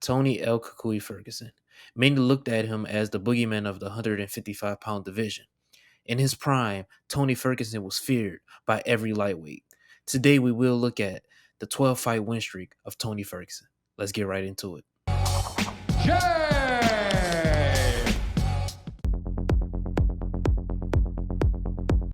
Tony El Kukui Ferguson. Many looked at him as the boogeyman of the 155-pound division. In his prime, Tony Ferguson was feared by every lightweight. Today, we will look at the 12-fight win streak of Tony Ferguson. Let's get right into it.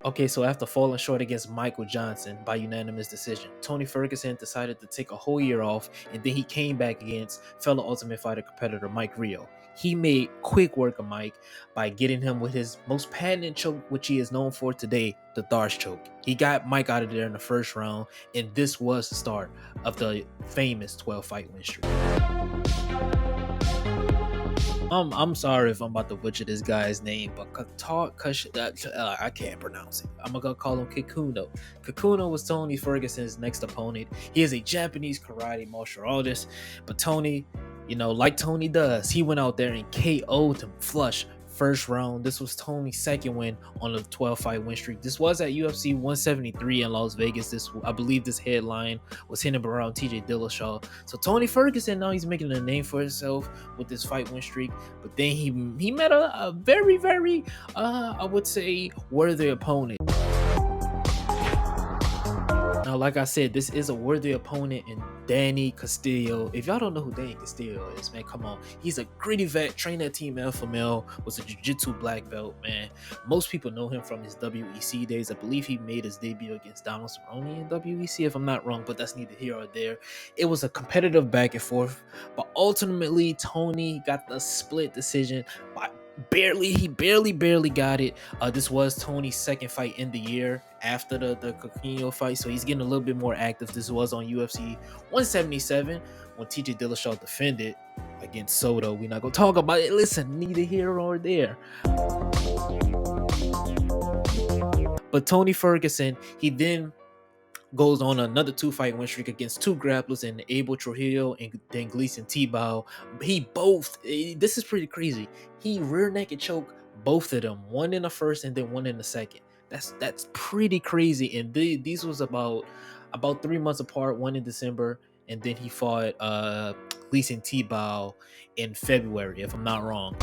Okay, so after falling short against Michael Johnson by unanimous decision, Tony Ferguson decided to take a whole year off, and then he came back against fellow Ultimate Fighter competitor Mike Rio. He made quick work of Mike by getting him with his most patented choke, which he is known for today, the Darce choke. He got Mike out of there in the first round, and this was the start of the famous 12-fight win streak. I'm sorry if I'm about to butcher this guy's name, but I can't pronounce it. I'm gonna call him Kikuno. Kikuno was Tony Ferguson's next opponent. He is a Japanese karate martial artist, but Tony, like Tony does, he went out there and KO'd him flush first round. This was Tony's second win on the 12-fight win streak. This was at UFC 173 in Las Vegas. I believe this headline was hitting around TJ Dillashaw. So Tony Ferguson, now he's making a name for himself with this fight win streak. But then he met a very, very, I would say, worthy opponent. Now, like I said, this is a worthy opponent in Danny Castillo. If y'all don't know who Danny Castillo is, man, come on. He's a gritty vet, trained at Team Alpha Male, was a jiu-jitsu black belt, man. Most people know him from his WEC days. I believe he made his debut against Donald Cerrone in WEC, if I'm not wrong, but that's neither here or there. It was a competitive back and forth, but ultimately, Tony got the split decision by he barely got it. This was Tony's second fight in the year after the Kikuno fight, so he's getting a little bit more active. This was on UFC 177 when TJ Dillashaw defended against Soto. We're not gonna talk about it. Listen, neither here or there. But Tony Ferguson, he then goes on another 2-fight win streak against two grapplers in Abel Trujillo and then Gleason Tebow. This is pretty crazy. He rear naked choke both of them, one in the first and then one in the second. That's pretty crazy. And these was about 3 months apart, one in December, and then he fought Gleason Tebow in February, if I'm not wrong.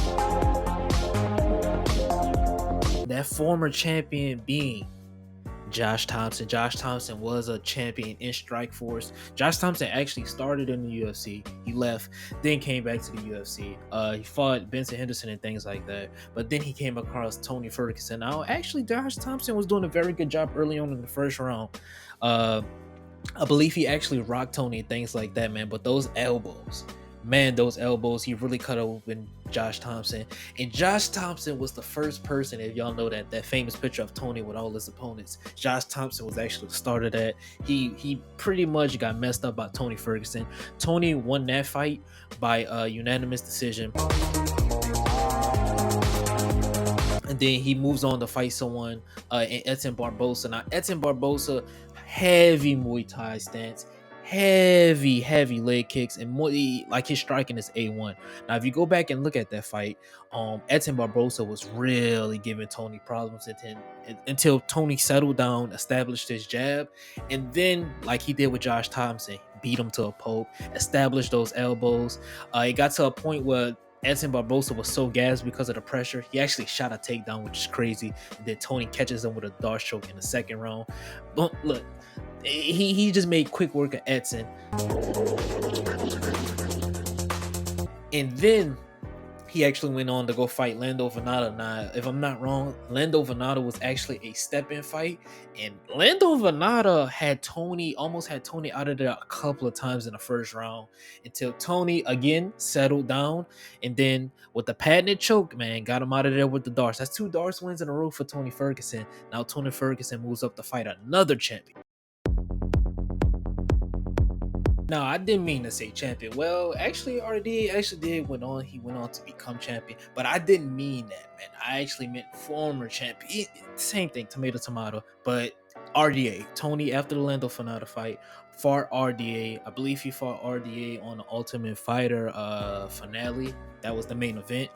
That former champion being Josh Thompson. Josh Thompson was a champion in Strikeforce. Josh Thompson actually started in the UFC. He left, then came back to the UFC. He fought Benson Henderson and things like that. But then he came across Tony Ferguson. Now, actually, Josh Thompson was doing a very good job early on in the first round. I believe he actually rocked Tony and things like that, man. But those elbows, he really cut open Josh Thompson. And Josh Thompson was the first person, if y'all know that famous picture of Tony with all his opponents, Josh Thompson was actually the start of that. He pretty much got messed up by Tony Ferguson. Tony won that fight by unanimous decision. And then he moves on to fight someone in Edson Barbosa. Now, Edson Barbosa, heavy Muay Thai stance, heavy leg kicks, and more like his striking is A1. Now, if you go back and look at that fight, Edson Barbosa was really giving Tony problems until Tony settled down, established his jab, and then, like he did with Josh Thompson, beat him to a pulp, established those elbows. It got to a point where Edson Barbosa was so gassed because of the pressure, he actually shot a takedown, which is crazy. And then Tony catches him with a Darce choke in the second round. But look, he just made quick work of Edson. And then he actually went on to go fight Lando Vannata. Now, if I'm not wrong, Lando Vannata was actually a step-in fight, and Lando Vannata almost had Tony out of there a couple of times in the first round until Tony again settled down, and then with the patented choke, man, got him out of there with the Darce. That's 2 Darce wins in a row for Tony Ferguson. Now Tony Ferguson moves up to fight another champion. No, I didn't mean to say champion. Well, actually, RD went on. He went on to become champion, but I didn't mean that, man. I actually meant former champion. Same thing, tomato. But RDA, Tony, after the Lando Vannata fight, fought RDA. I believe he fought RDA on the Ultimate Fighter finale. That was the main event.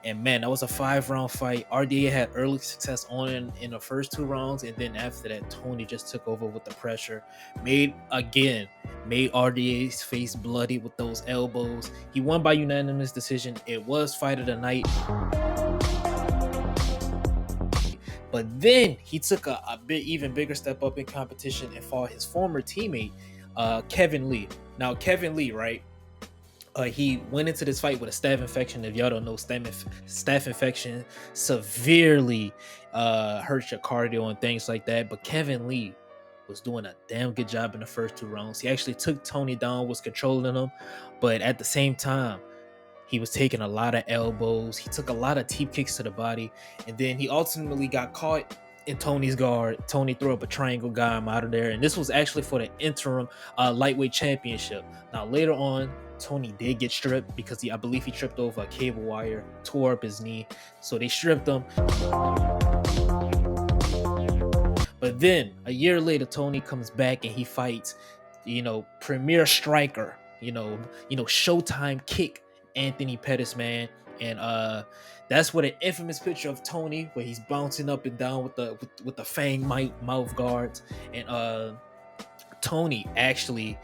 And man, that was a 5-round fight. RDA had early success on in the first 2 rounds, and then after that, Tony just took over with the pressure. Made RDA's face bloody with those elbows. He won by unanimous decision. It was fight of the night. But then he took a bit even bigger step up in competition and fought his former teammate, Kevin Lee. Now, Kevin Lee, right? He went into this fight with a staph infection. If y'all don't know, staph infection severely hurts your cardio and things like that. But Kevin Lee was doing a damn good job in the first 2 rounds. He actually took Tony down, was controlling him, but at the same time, he was taking a lot of elbows. He took a lot of teep kicks to the body, and then he ultimately got caught in Tony's guard. Tony threw up a triangle, got him out of there, and this was actually for the interim lightweight championship. Now later on, Tony did get stripped because I believe he tripped over a cable wire, tore up his knee, so they stripped him. But then a year later, Tony comes back and he fights, premier striker, Showtime kick Anthony Pettis, man. And that's what an infamous picture of Tony where he's bouncing up and down with the fang mouth guards. And Tony actually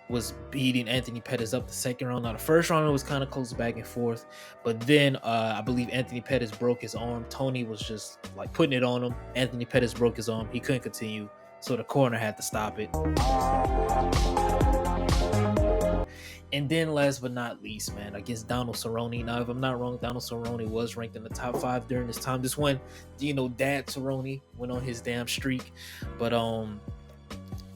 was beating Anthony Pettis up the second round. Now the first round it was kind of close back and forth, but then I believe Anthony Pettis broke his arm. Tony was just like putting it on him. Anthony Pettis broke his arm. He couldn't continue, so the corner had to stop it. And then last but not least, man, against Donald Cerrone. Now, if I'm not wrong, Donald Cerrone was ranked in the top 5 during this time. This one, Dad Cerrone went on his damn streak. But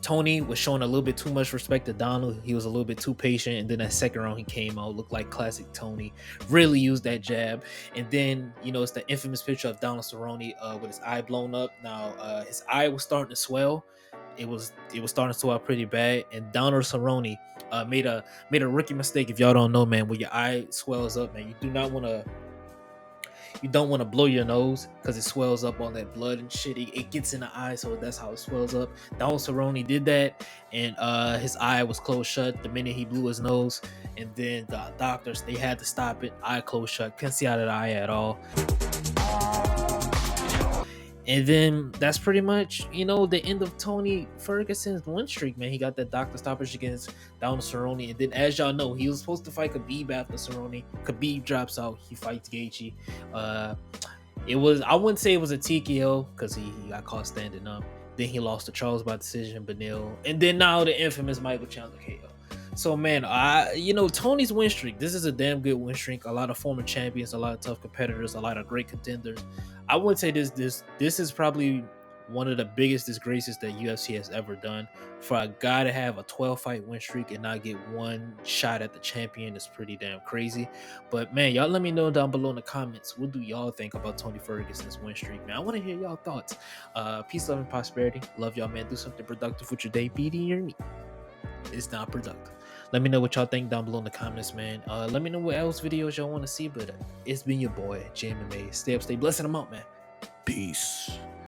Tony was showing a little bit too much respect to Donald. He was a little bit too patient. And then that second round he came out, looked like classic Tony. Really used that jab. And then, it's the infamous picture of Donald Cerrone with his eye blown up. Now, his eye was starting to swell. It was starting to swell out pretty bad. And Donald Cerrone made a rookie mistake. If y'all don't know, man, when your eye swells up, man, you don't want to blow your nose because it swells up all that blood and shit. It gets in the eye, so that's how it swells up. Donald Cerrone did that, and his eye was closed shut the minute he blew his nose. And then the doctors, they had to stop it. Eye closed shut, couldn't see out of the eye at all. And then that's pretty much, the end of Tony Ferguson's win streak, man. He got that doctor stoppage against Donald Cerrone. And then, as y'all know, he was supposed to fight Khabib after Cerrone. Khabib drops out. He fights Gaethje. I wouldn't say it was a TKO because he got caught standing up. Then he lost to Charles by decision, Benil. And then now the infamous Michael Chandler KO. So, man, Tony's win streak, this is a damn good win streak. A lot of former champions, a lot of tough competitors, a lot of great contenders. I would say this is probably one of the biggest disgraces that UFC has ever done. For a guy to have a 12-fight win streak and not get one shot at the champion is pretty damn crazy. But, man, y'all let me know down below in the comments. What do y'all think about Tony Ferguson's win streak, man? I want to hear y'all thoughts. Peace, love, and prosperity. Love y'all, man. Do something productive with your day. Beating your meat is not productive. Let me know what y'all think down below in the comments, man. Let me know what else videos y'all want to see. But it's been your boy, JMMA. Stay up, stay blessed, and I'm out, man. Peace.